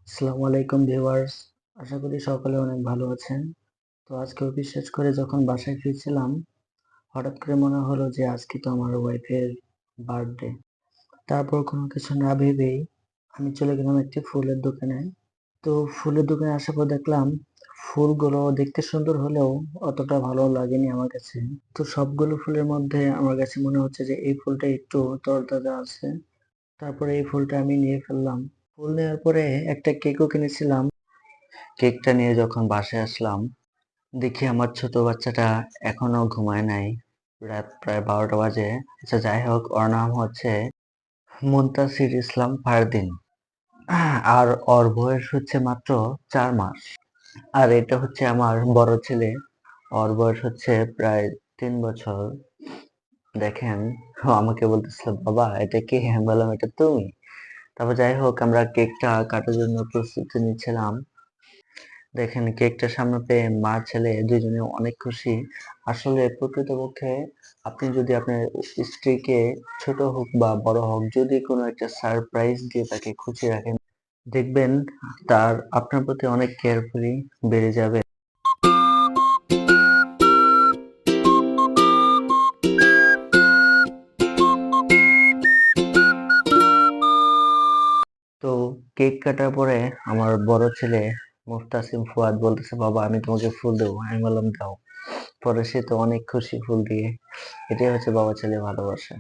আসসালামু আলাইকুম ভিউয়ার্স, আশা করি সকলে অনেক ভালো আছেন। তো আজকেও বিশেষ করে যখন বাসায় ফিরছিলাম, হঠাৎ করে মনে হলো যে আজকে তো আমার ওয়াইফের বার্থডে। তারপর কোনো কিছু না ভেবেই আমি চলে গেলাম একটি ফুলের দোকানে। তো ফুলের দোকানে আসার পর দেখলাম ফুলগুলো দেখতে সুন্দর হলেও অতটা ভালো লাগেনি আমার কাছে। তো সবগুলো ফুলের মধ্যে আমার কাছে মনে হচ্ছে যে এই ফুলটা একটু তরতাজা আছে। তারপরে এই ফুলটা আমি নিয়ে ফেললাম। ফুল নেওয়ার পরে একটা কেকও কিনেছিলাম। কেকটা নিয়ে যখন বাসায় আসলাম, দেখি আমার ছোট বাচ্চাটা এখনো ঘুমায় নাই। রাত প্রায় 12টা বাজে। আচ্ছা, যাই হোক, ওর নাম হচ্ছে মুনতাসির ইসলাম ফারদিন। আর ওর বয়স হচ্ছে মাত্র 4 মাস। আর এটা হচ্ছে আমার বড় ছেলে। ওর বয়স হচ্ছে প্রায় 3 বছর। দেখেন, ও আমাকে বলতেছিল, বাবা এটা কে? আমি বললাম, এটা তুমি। তারপর যাই হোক, আমরা কেকটা কাটার জন্য প্রস্তুতি নিচ্ছিলাম। দেখেন, কেকটা সামনে পেয়ে মা ছেলে দুজনে অনেক খুশি। আসলে প্রকৃতপক্ষে আপনি যদি আপনার স্ত্রীকে ছোট হোক বা বড় হোক, যদি কোনো একটা সারপ্রাইজ দিয়ে তাকে খুশি রাখেন, দেখবেন তার আপনার প্রতি অনেক কেয়ারফুলি বেড়ে যাবে। তো কেক কাটার পরে আমার বড় ছেলে মুস্তাসিম ফুয়াদ বলতেছে, বাবা আমি তোমাকে ফুল দেবো। আমি বললাম, দাও। পরে সে তো অনেক খুশি ফুল দিয়ে। এটাই হচ্ছে বাবা ছেলে ভালোবাসা।